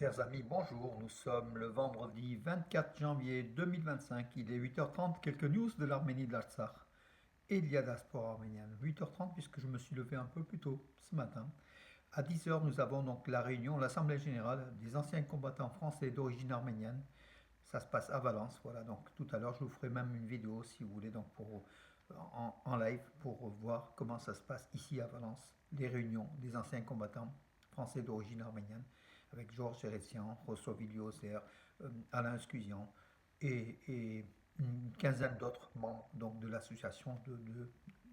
Chers amis, bonjour. Nous sommes le vendredi 24 janvier 2025. Il est 8h30. Quelques news de l'Arménie de l'Artsakh et de la diaspora arménienne. 8h30 puisque je me suis levé un peu plus tôt ce matin. À 10h, nous avons donc la réunion, l'Assemblée générale des anciens combattants français d'origine arménienne. Ça se passe à Valence. Voilà, donc tout à l'heure, je vous ferai même une vidéo si vous voulez, donc en live pour voir comment ça se passe ici à Valence, les réunions des anciens combattants français d'origine arménienne, avec Georges Heressian, Rosso Villiers, Alain Escusian et une quinzaine d'autres membres donc, de l'association,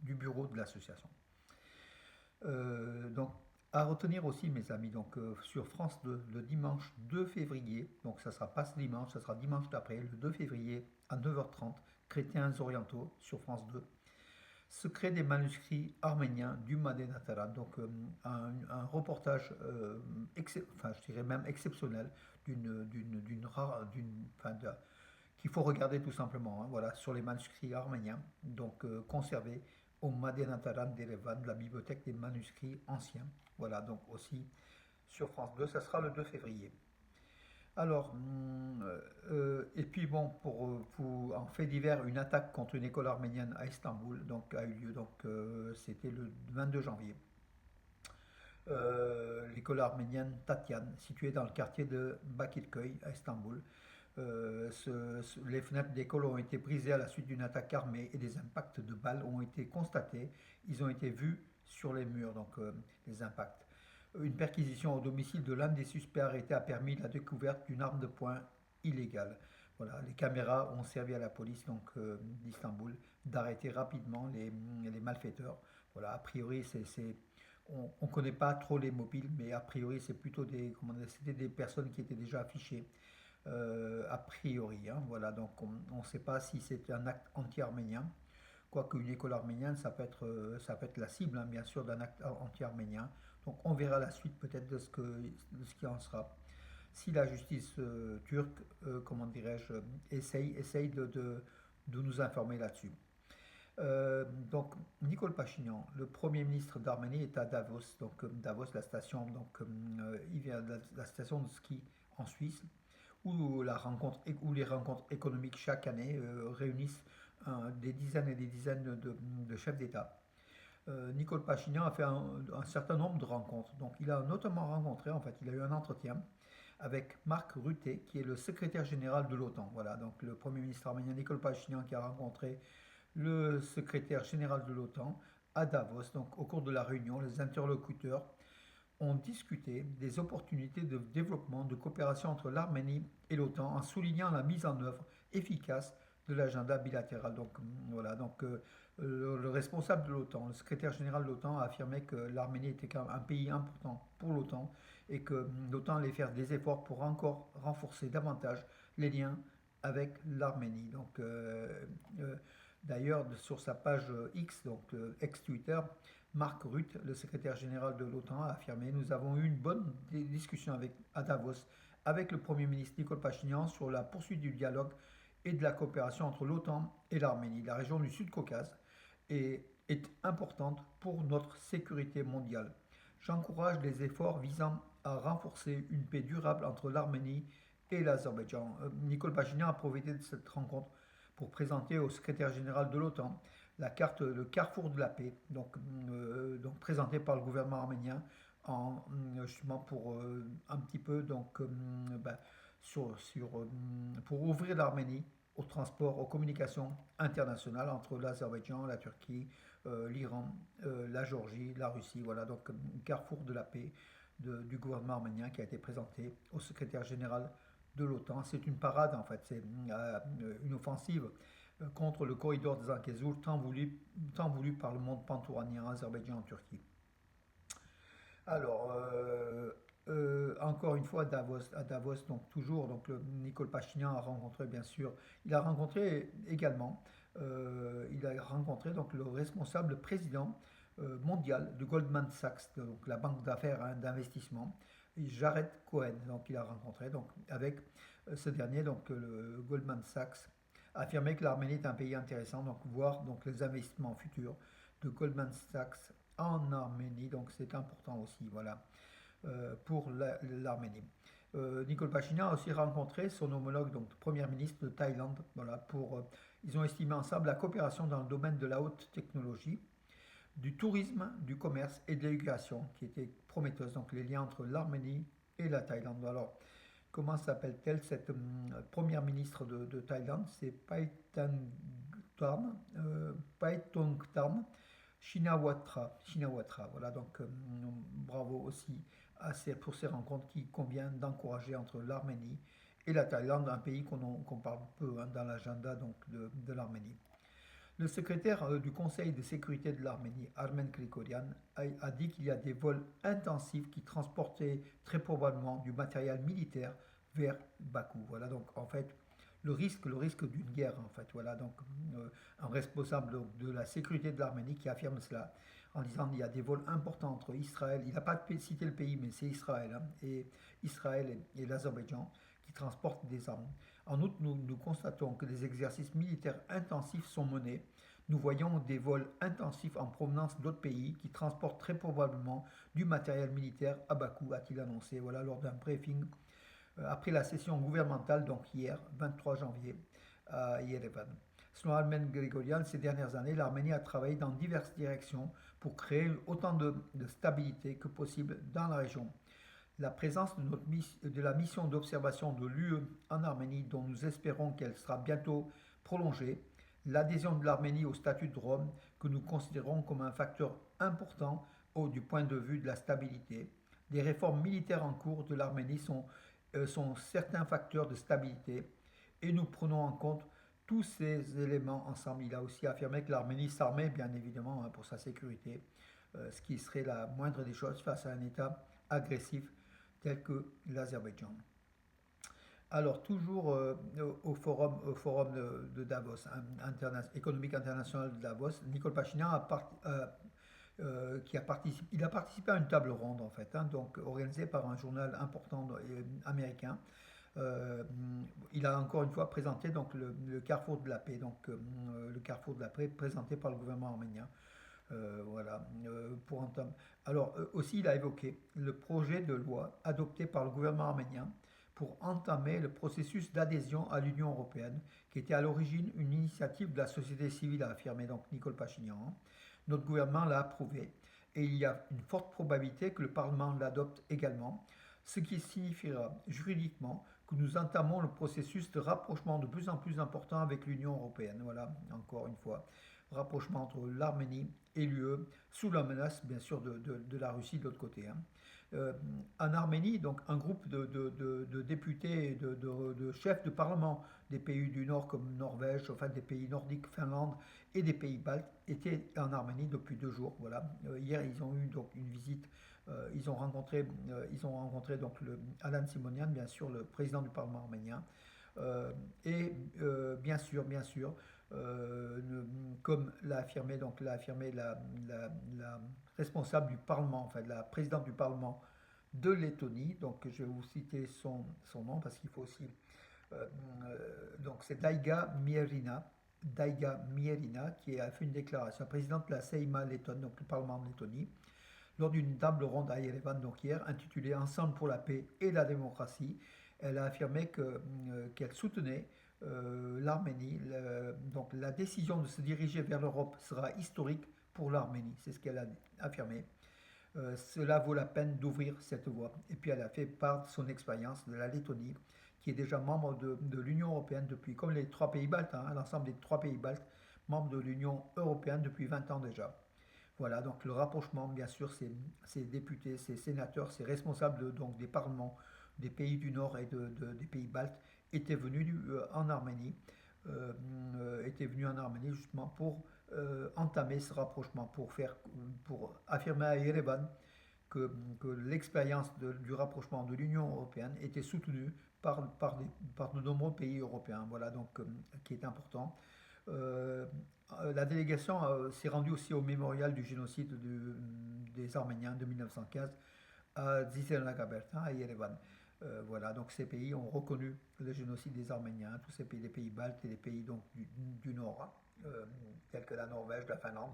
du bureau de l'association. Donc, à retenir aussi, mes amis, donc sur France 2, le dimanche 2 février, donc ça sera pas ce dimanche, ça sera dimanche d'après, le 2 février à 9h30, Chrétiens orientaux sur France 2. Secret des manuscrits arméniens du Madenataran, donc un reportage, enfin je dirais même exceptionnel, d'une rare, enfin, qu'il faut regarder tout simplement, hein, voilà, sur les manuscrits arméniens, donc conservés au Madenataran d'Erevan, de la bibliothèque des manuscrits anciens. Voilà, donc aussi sur France 2, ça sera le 2 février. Alors, et puis bon, en fait divers, une attaque contre une école arménienne à Istanbul donc, a eu lieu, donc c'était le 22 janvier. L'école arménienne Tatian, située dans le quartier de Bakirköy à Istanbul. Les fenêtres d'école ont été brisées à la suite d'une attaque armée et des impacts de balles ont été constatés. Ils ont été vus sur les murs, donc les impacts. Une perquisition au domicile de l'un des suspects arrêtés a permis la découverte d'une arme de poing illégale. Voilà, les caméras ont servi à la police donc d'Istanbul d'arrêter rapidement les malfaiteurs. Voilà, a priori on ne connaît pas trop les mobiles, mais a priori c'est plutôt c'était des personnes qui étaient déjà affichées a priori. Hein, voilà, donc on ne sait pas si c'est un acte anti-arménien. Quoique une école arménienne, ça peut être la cible, hein, bien sûr, d'un acte anti-arménien. Donc on verra la suite peut-être de ce qui en sera. Si la justice turque, comment dirais-je, essaye de nous informer là-dessus. Donc Nicole Pachinian, le Premier ministre d'Arménie, est à Davos. Donc Davos, la station, donc il vient de la station de ski en Suisse, où les rencontres économiques chaque année réunissent des dizaines et des dizaines de chefs d'État. Nicole Pachinian a fait un certain nombre de rencontres. Donc, il a notamment rencontré, en fait, il a eu un entretien avec Mark Rutte, qui est le secrétaire général de l'OTAN. Voilà, donc le Premier ministre arménien Nicole Pachinian qui a rencontré le secrétaire général de l'OTAN à Davos. Donc, au cours de la réunion, les interlocuteurs ont discuté des opportunités de développement de coopération entre l'Arménie et l'OTAN en soulignant la mise en œuvre efficace de l'agenda bilatéral. Donc voilà, donc le responsable de l'OTAN, le secrétaire général de l'OTAN a affirmé que l'Arménie était un pays important pour l'OTAN et que l'OTAN allait faire des efforts pour encore renforcer davantage les liens avec l'Arménie. Donc d'ailleurs sur sa page X, donc ex-Twitter, Mark Rutte, le secrétaire général de l'OTAN, a affirmé: nous avons eu une bonne discussion à Davos avec le Premier ministre Nicole Pachinian sur la poursuite du dialogue et de la coopération entre l'OTAN et l'Arménie. La région du Sud-Caucase est importante pour notre sécurité mondiale. J'encourage les efforts visant à renforcer une paix durable entre l'Arménie et l'Azerbaïdjan. Nicole Pachinian a profité de cette rencontre pour présenter au secrétaire général de l'OTAN la carte, le carrefour de la paix, donc présentée par le gouvernement arménien justement pour un petit peu pour ouvrir l'Arménie au transport, aux communications internationales entre l'Azerbaïdjan, la Turquie, l'Iran, la Géorgie, la Russie. Voilà, donc carrefour de la paix du gouvernement arménien qui a été présenté au secrétaire général de l'OTAN. C'est une parade en fait, c'est une offensive contre le corridor des Zangezur tant voulu par le monde pantouranien, Azerbaïdjan en Turquie. Alors, encore une fois, à Davos, donc toujours, donc Nicole Pachinian a rencontré, bien sûr, il a rencontré également, il a rencontré donc le responsable, le président mondial de Goldman Sachs, donc la banque d'affaires hein, d'investissement, Jared Cohen. Donc, il a rencontré donc avec ce dernier, donc le Goldman Sachs, a affirmé que l'Arménie est un pays intéressant, donc voir donc les investissements futurs de Goldman Sachs en Arménie, donc c'est important aussi, voilà, pour l'Arménie. Nicole Pachinian a aussi rencontré son homologue, donc Premier ministre de Thaïlande, voilà, ils ont estimé ensemble la coopération dans le domaine de la haute technologie, du tourisme, du commerce et de l'éducation, qui était prometteuse, donc les liens entre l'Arménie et la Thaïlande. Alors, comment s'appelle-t-elle cette première ministre de Thaïlande? C'est Paetongtarn Shinawatra. Voilà, donc bravo aussi pour ces rencontres qui conviennent d'encourager entre l'Arménie et la Thaïlande, un pays qu'on parle peu hein, dans l'agenda de l'Arménie. Le secrétaire du Conseil de sécurité de l'Arménie, Armen Grigorian, a dit qu'il y a des vols intensifs qui transportaient très probablement du matériel militaire vers Bakou. Voilà donc en fait le risque d'une guerre en fait. Voilà donc un responsable de la sécurité de l'Arménie qui affirme cela en disant qu'il y a des vols importants entre Israël, il n'a pas cité le pays mais c'est Israël hein, et Israël et l'Azerbaïdjan qui transportent des armes. En outre, nous constatons que des exercices militaires intensifs sont menés. Nous voyons des vols intensifs en provenance d'autres pays qui transportent très probablement du matériel militaire à Bakou, a-t-il annoncé, voilà, lors d'un briefing après la session gouvernementale, donc hier, 23 janvier, à Yerevan. Selon Armen Grigorian, ces dernières années, l'Arménie a travaillé dans diverses directions pour créer autant de stabilité que possible dans la région. La présence de la mission d'observation de l'UE en Arménie, dont nous espérons qu'elle sera bientôt prolongée, l'adhésion de l'Arménie au statut de Rome, que nous considérons comme un facteur important du point de vue de la stabilité. Les réformes militaires en cours de l'Arménie sont certains facteurs de stabilité et nous prenons en compte tous ces éléments ensemble. Il a aussi affirmé que l'Arménie s'armait bien évidemment hein, pour sa sécurité, ce qui serait la moindre des choses face à un État agressif tel que l'Azerbaïdjan. Alors, toujours au forum de Davos, économique international de Davos, Nicole Pachinian il a participé à une table ronde en fait, hein, donc organisée par un journal important américain. Euh, il a encore une fois présenté donc le carrefour de la paix, donc le carrefour de la paix présenté par le gouvernement arménien. Voilà. Alors aussi, il a évoqué le projet de loi adopté par le gouvernement arménien pour entamer le processus d'adhésion à l'Union européenne, qui était à l'origine une initiative de la société civile, a affirmé donc Nicole Pachinian. Notre gouvernement l'a approuvé et il y a une forte probabilité que le Parlement l'adopte également, ce qui signifiera juridiquement que nous entamons le processus de rapprochement de plus en plus important avec l'Union européenne. Voilà, encore une fois, rapprochement entre l'Arménie et l'UE, sous la menace bien sûr de la Russie de l'autre côté. Hein. En Arménie, donc un groupe de députés, de chefs de parlement des pays du Nord comme Norvège, enfin des pays nordiques, Finlande et des pays baltes étaient en Arménie depuis 2 jours. Voilà. Hier, ils ont eu donc une visite. Ils ont rencontré donc Alan Simonian, bien sûr, le président du Parlement arménien. Bien sûr, comme l'a affirmé la responsable du Parlement, enfin la présidente du Parlement de Lettonie, donc je vais vous citer son nom parce qu'il faut aussi. euh, donc c'est Daiga Mierina, qui a fait une déclaration, présidente de la Seima lettonne, donc le Parlement de Lettonie, lors d'une table ronde à Yerevan, donc hier, intitulée Ensemble pour la paix et la démocratie. Elle a affirmé qu'elle soutenait l'Arménie. Donc la décision de se diriger vers l'Europe sera historique pour l'Arménie, c'est ce qu'elle a affirmé. Cela vaut la peine d'ouvrir cette voie. Et puis elle a fait part de son expérience de la Lettonie, qui est déjà membre de l'Union européenne depuis, comme les 3 pays baltes, hein, l'ensemble des 3 pays baltes, membres de l'Union européenne depuis 20 ans déjà. Voilà, donc le rapprochement, bien sûr, ces députés, ces sénateurs, ces responsables donc des parlements des pays du Nord et des pays baltes étaient venus en Arménie, justement pour entamer ce rapprochement, pour affirmer à Yerevan que l'expérience du rapprochement de l'Union européenne était soutenue par de nombreux pays européens. Voilà donc qui est important. Euh, la délégation s'est rendue aussi au mémorial du génocide des Arméniens de 1915 à Zizernaga-Bertin, à Yerevan. Voilà, donc ces pays ont reconnu le génocide des Arméniens, tous ces pays, les pays baltes et les pays donc, du Nord, tels que la Norvège, la Finlande.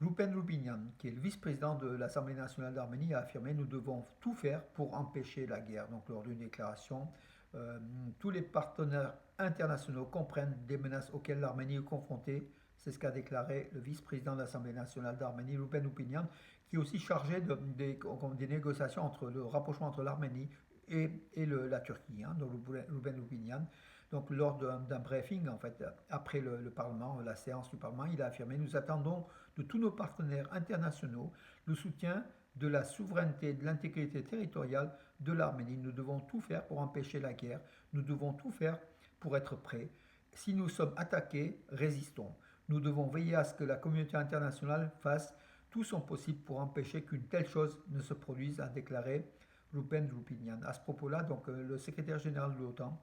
Loupen Loupinian, qui est le vice-président de l'Assemblée nationale d'Arménie, a affirmé: nous devons tout faire pour empêcher la guerre. Donc, lors d'une déclaration, euh, tous les partenaires internationaux comprennent des menaces auxquelles l'Arménie est confrontée. C'est ce qu'a déclaré le vice-président de l'Assemblée nationale d'Arménie, Loupen Loupinian, qui est aussi chargé des négociations entre le rapprochement entre l'Arménie et la Turquie, hein, donc Loupen Loupinian. Donc, lors d'un briefing, en fait, après le Parlement, la séance du Parlement, il a affirmé: nous attendons de tous nos partenaires internationaux le soutien de la souveraineté et de l'intégrité territoriale de l'Arménie. Nous devons tout faire pour empêcher la guerre. Nous devons tout faire pour être prêts. Si nous sommes attaqués, résistons. Nous devons veiller à ce que la communauté internationale fasse tout son possible pour empêcher qu'une telle chose ne se produise, a déclaré Loupen Loupinian. À ce propos-là, donc, le secrétaire général de l'OTAN,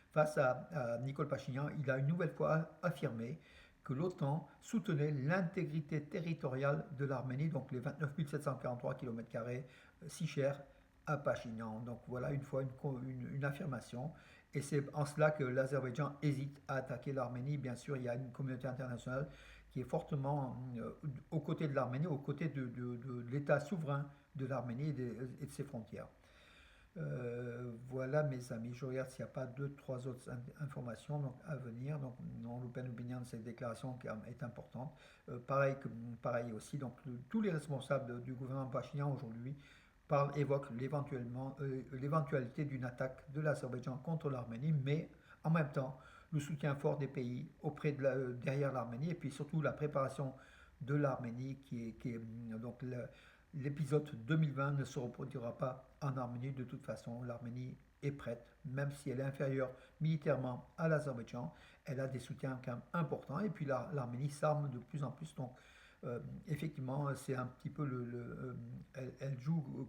face à Nicole Pachinian, il a une nouvelle fois affirmé que l'OTAN soutenait l'intégrité territoriale de l'Arménie, donc les 29 743 km², si chers à Pachinian. Donc voilà une fois une affirmation. Et c'est en cela que l'Azerbaïdjan hésite à attaquer l'Arménie. Bien sûr, il y a une communauté internationale qui est fortement aux côtés de l'Arménie, aux côtés de l'État souverain de l'Arménie et de ses frontières. Voilà mes amis, je regarde s'il n'y a pas deux, trois autres informations donc, à venir. Donc non, Loupen Oubignan, cette déclaration qui est importante. Pareil aussi, donc tous les responsables du gouvernement pachinian aujourd'hui évoquent l'éventualité d'une attaque de l'Azerbaïdjan contre l'Arménie, mais en même temps le soutien fort des pays derrière l'Arménie et puis surtout la préparation de l'Arménie qui est donc l'épisode 2020 ne se reproduira pas en Arménie de toute façon. L'Arménie est prête, même si elle est inférieure militairement à l'Azerbaïdjan, elle a des soutiens quand même importants et puis l'Arménie s'arme de plus en plus. Donc effectivement, c'est un petit peu elle joue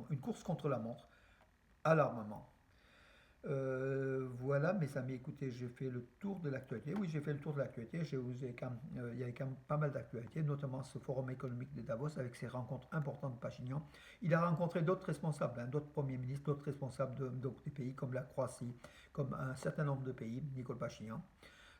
une course contre la montre à l'armement. Voilà, mes amis, écoutez, j'ai fait le tour de l'actualité. Oui, j'ai fait le tour de l'actualité. Il y avait quand même pas mal d'actualités, notamment ce forum économique de Davos avec ses rencontres importantes de Pachinian. Il a rencontré d'autres responsables, hein, d'autres premiers ministres, d'autres responsables des pays comme la Croatie, comme un certain nombre de pays, Nicole Pachinian.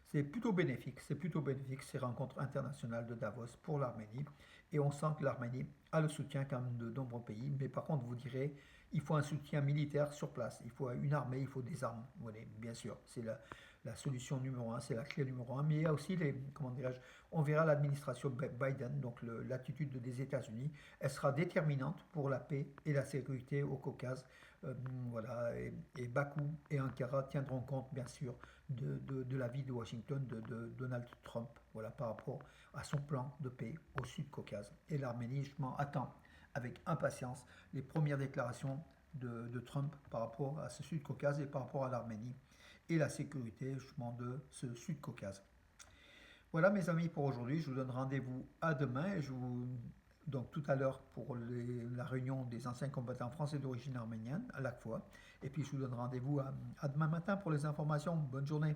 C'est plutôt bénéfique ces rencontres internationales de Davos pour l'Arménie. Et on sent que l'Arménie a le soutien quand même de nombreux pays. Mais par contre, vous direz, il faut un soutien militaire sur place. Il faut une armée, il faut des armes. Voilà, bien sûr, c'est la solution numéro un, c'est la clé numéro un. Mais il y a aussi comment dirais-je, on verra l'administration Biden, donc l'attitude des États-Unis, elle sera déterminante pour la paix et la sécurité au Caucase. Voilà, et Bakou et Ankara tiendront compte, bien sûr, de l'avis de Washington, de Donald Trump, voilà, par rapport à son plan de paix au Sud-Caucase. Et l'Arménie, je m'en attends avec impatience les premières déclarations de Trump par rapport à ce Sud-Caucase et par rapport à l'Arménie et la sécurité justement de ce Sud-Caucase. Voilà mes amis pour aujourd'hui, je vous donne rendez-vous à demain et donc tout à l'heure pour la réunion des anciens combattants français d'origine arménienne à la fois. Et puis je vous donne rendez-vous à demain matin pour les informations. Bonne journée.